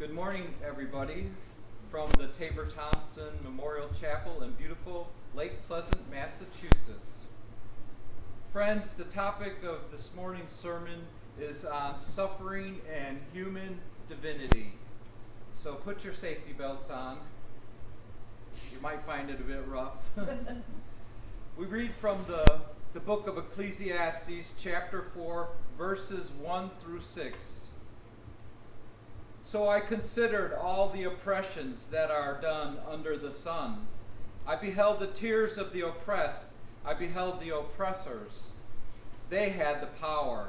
Good morning, everybody, from the Tabor Thompson Memorial Chapel in beautiful Lake Pleasant, Massachusetts. Friends, the topic of this morning's sermon is on suffering and human divinity. So put your safety belts on. You might find it a bit rough. We read from the book of Ecclesiastes, chapter 4, verses 1 through 6. So I considered all the oppressions that are done under the sun. I beheld the tears of the oppressed. I beheld the oppressors. They had the power.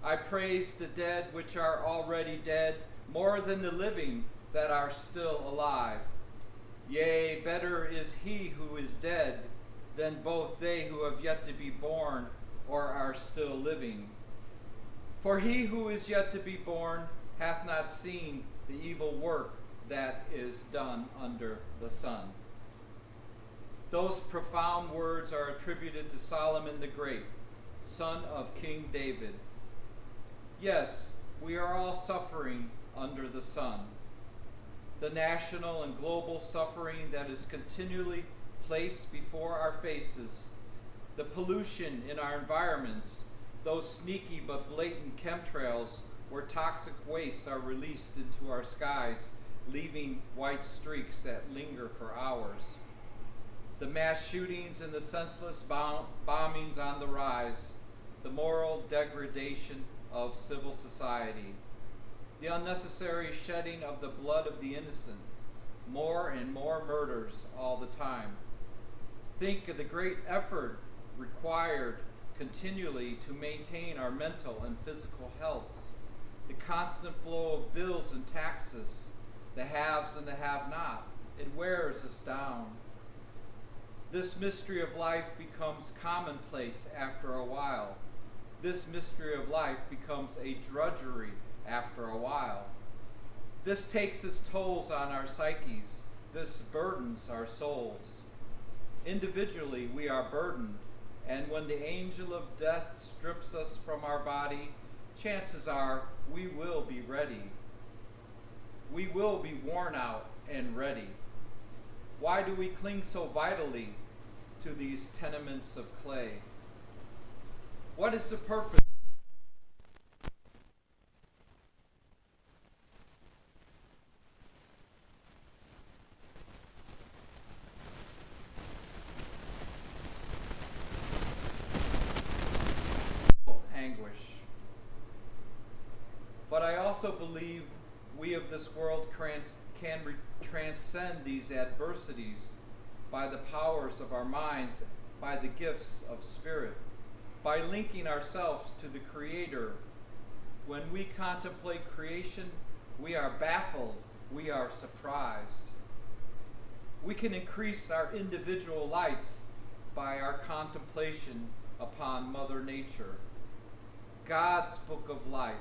I praised the dead which are already dead, more than the living that are still alive. Yea, better is he who is dead than both they who have yet to be born or are still living. For he who is yet to be born hath not seen the evil work that is done under the sun. Those profound words are attributed to Solomon the Great, son of King David. Yes, we are all suffering under the sun. The national and global suffering that is continually placed before our faces, the pollution in our environments, those sneaky but blatant chemtrails where toxic wastes are released into our skies, leaving white streaks that linger for hours. The mass shootings and the senseless bombings on the rise, the moral degradation of civil society, the unnecessary shedding of the blood of the innocent, more and more murders all the time. Think of the great effort required continually to maintain our mental and physical health, the constant flow of bills and taxes, the haves and the have-not. It wears us down. This mystery of life becomes commonplace after a while. This mystery of life becomes a drudgery after a while. This takes its tolls on our psyches. This burdens our souls. Individually, we are burdened, and when the angel of death strips us from our body, chances are we will be ready. We will be worn out and ready. Why do we cling so vitally to these tenements of clay? What is the purpose? Anguish. But I also believe we of this world can transcend these adversities by the powers of our minds, by the gifts of spirit, by linking ourselves to the Creator. When we contemplate creation, we are baffled, we are surprised. We can increase our individual lights by our contemplation upon Mother Nature, God's book of life.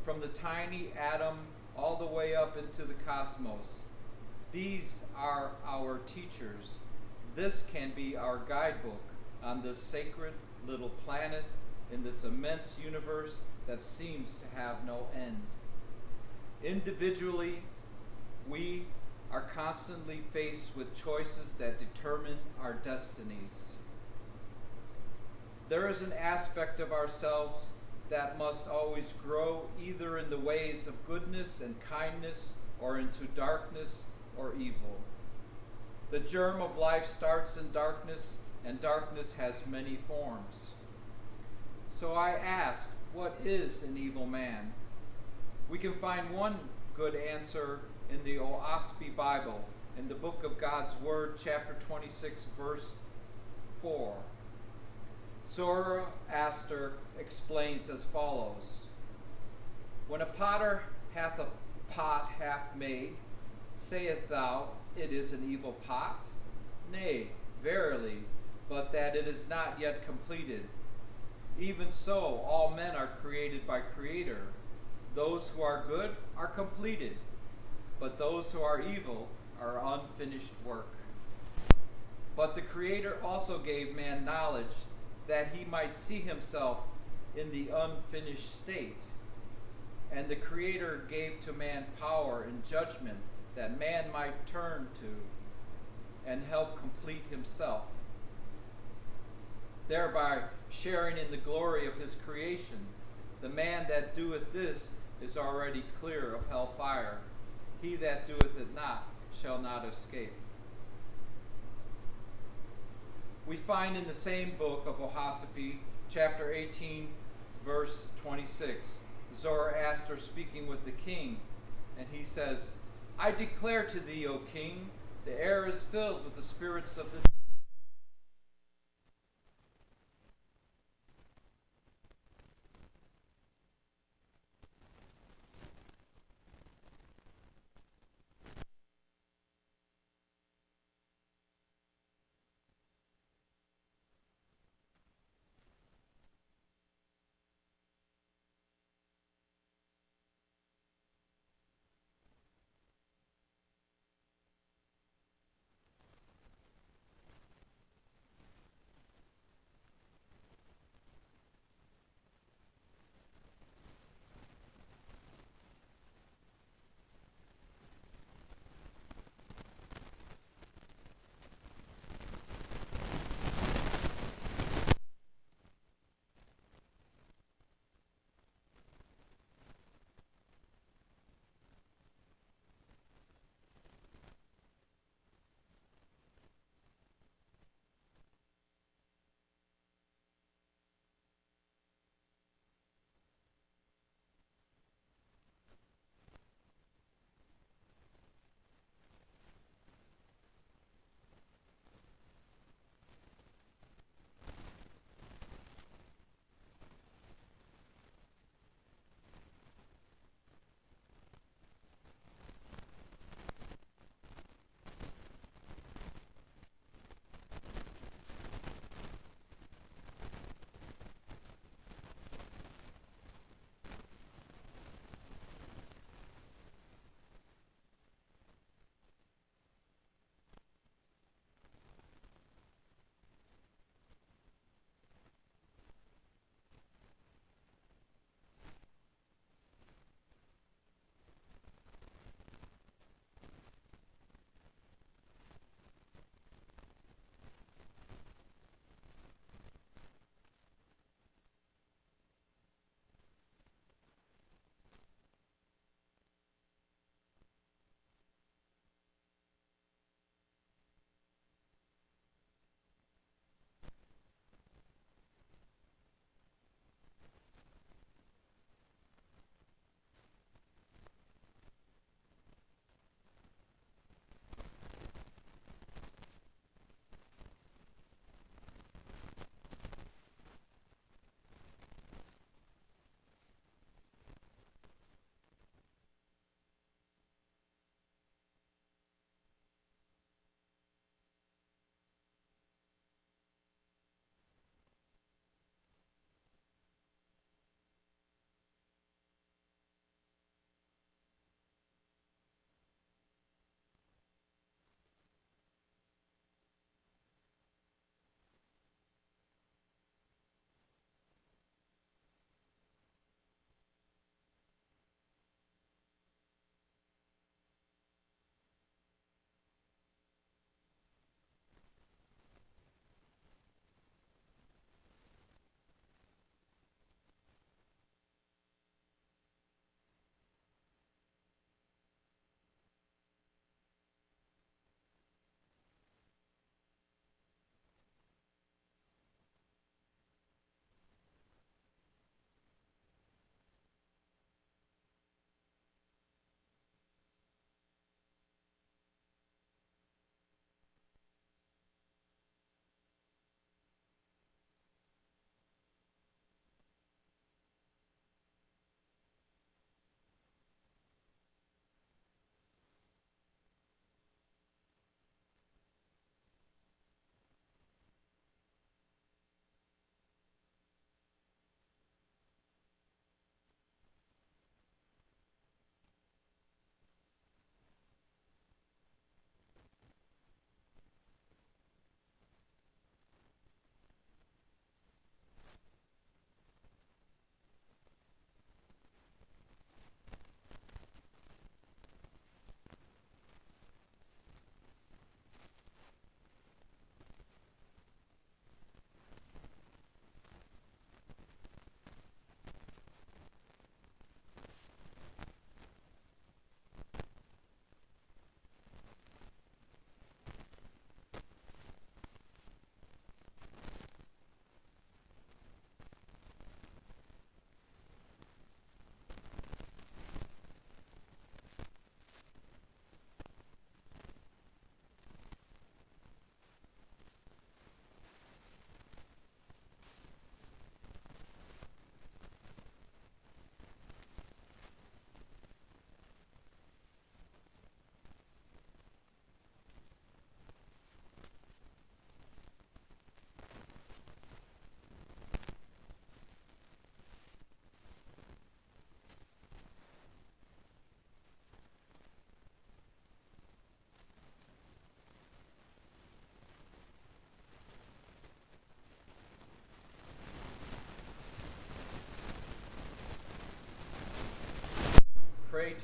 From the tiny atom all the way up into the cosmos. These are our teachers. This can be our guidebook on this sacred little planet in this immense universe that seems to have no end. Individually, we are constantly faced with choices that determine our destinies. There is an aspect of ourselves that must always grow either in the ways of goodness and kindness or into darkness or evil. The germ of life starts in darkness, and darkness has many forms. So I ask, what is an evil man? We can find one good answer in the Oahspe Bible, in the book of God's Word, chapter 26, verse 4. Zoroaster explains as follows: When a potter hath a pot half made, sayest thou, it is an evil pot? Nay, verily, but that it is not yet completed. Even so, all men are created by Creator. Those who are good are completed, but those who are evil are unfinished work. But the Creator also gave man knowledge, that he might see himself in the unfinished state. And the Creator gave to man power and judgment that man might turn to and help complete himself, thereby sharing in the glory of his creation. The man that doeth this is already clear of hellfire. He that doeth it not shall not escape. We find in the same book of Ohosiphi, chapter 18, verse 26, Zoroaster speaking with the king, and he says, I declare to thee, O king, the air is filled with the spirits of the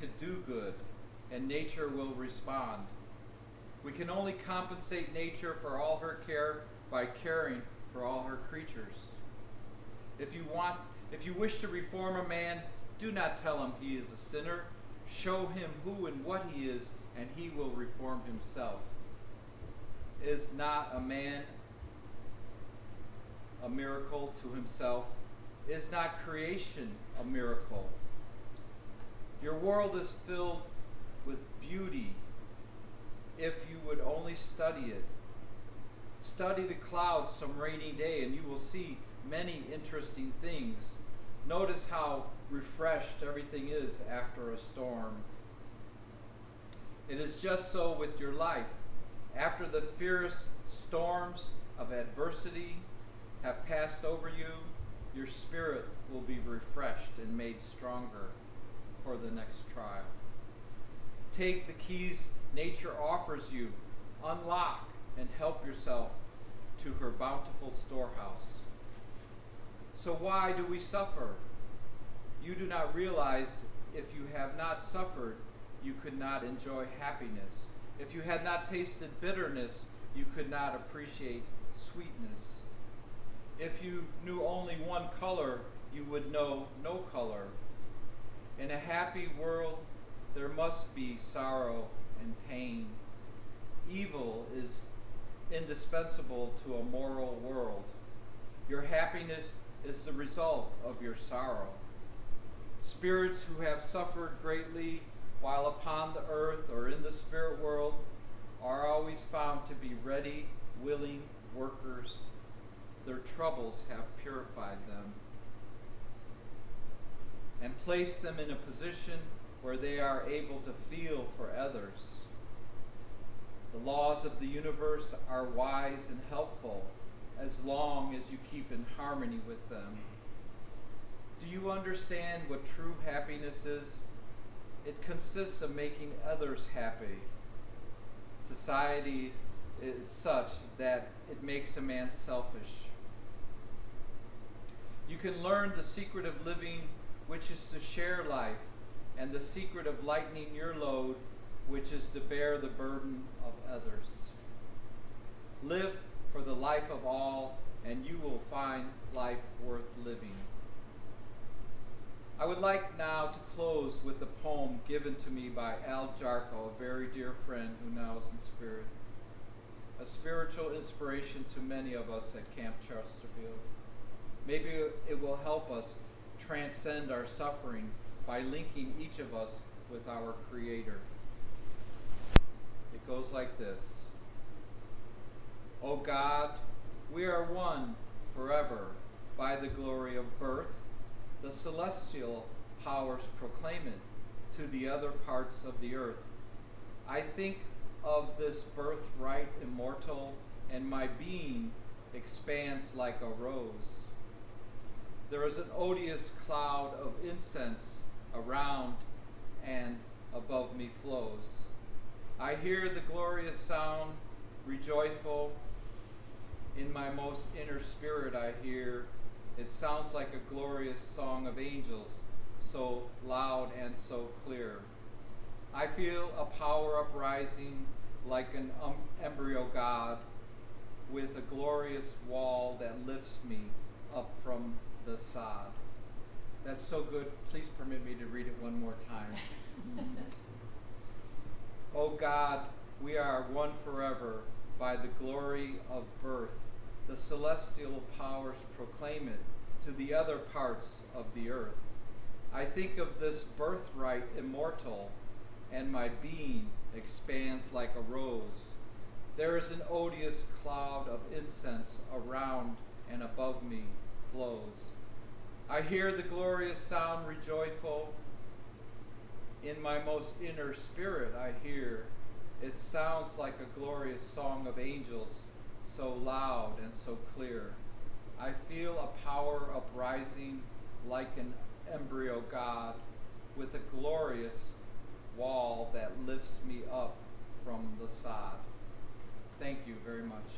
to do good, and nature will respond. We can only compensate nature for all her care by caring for all her creatures. If you wish to reform a man, do not tell him he is a sinner. Show him who and what he is, and he will reform himself. Is not a man a miracle to himself? Is not creation a miracle? Your world is filled with beauty if you would only study it. Study the clouds some rainy day and you will see many interesting things. Notice how refreshed everything is after a storm. It is just so with your life. After the fierce storms of adversity have passed over you, your spirit will be refreshed and made stronger for the next trial. Take the keys nature offers you, unlock and help yourself to her bountiful storehouse. So why do we suffer? You do not realize if you have not suffered, you could not enjoy happiness. If you had not tasted bitterness, you could not appreciate sweetness. If you knew only one color, you would know no color. In a happy world, there must be sorrow and pain. Evil is indispensable to a moral world. Your happiness is the result of your sorrow. Spirits who have suffered greatly while upon the earth or in the spirit world are always found to be ready, willing workers. Their troubles have purified them and placed them in a position where they are able to feel for others. The laws of the universe are wise and helpful as long as you keep in harmony with them. Do you understand what true happiness is? It consists of making others happy. Society is such that it makes a man selfish. You can learn the secret of living, which is to share life, and the secret of lightening your load, which is to bear the burden of others. Live for the life of all, and you will find life worth living. I would like now to close with a poem given to me by Al Jarko, a very dear friend who now is in spirit. A spiritual inspiration to many of us at Camp Chesterfield. Maybe it will help us transcend our suffering by linking each of us with our Creator. It goes like this. O God, we are one forever by the glory of birth. The celestial powers proclaim it to the other parts of the earth. I think of this birthright immortal, and my being expands like a rose. There is an odious cloud of incense around and above me flows. I hear the glorious sound, rejoiceful. In my most inner spirit I hear, it sounds like a glorious song of angels, so loud and so clear. I feel a power uprising like an embryo God, with a glorious wall that lifts me up from the sod. That's so good. Please permit me to read it one more time. O God, we are one forever by the glory of birth. The celestial powers proclaim it to the other parts of the earth. I think of this birthright immortal, and my being expands like a rose. There is an odious cloud of incense around and above me flows. I hear the glorious sound rejoiceful. In my most inner spirit I hear, it sounds like a glorious song of angels, so loud and so clear. I feel a power uprising like an embryo God, with a glorious wall that lifts me up from the sod. Thank you very much.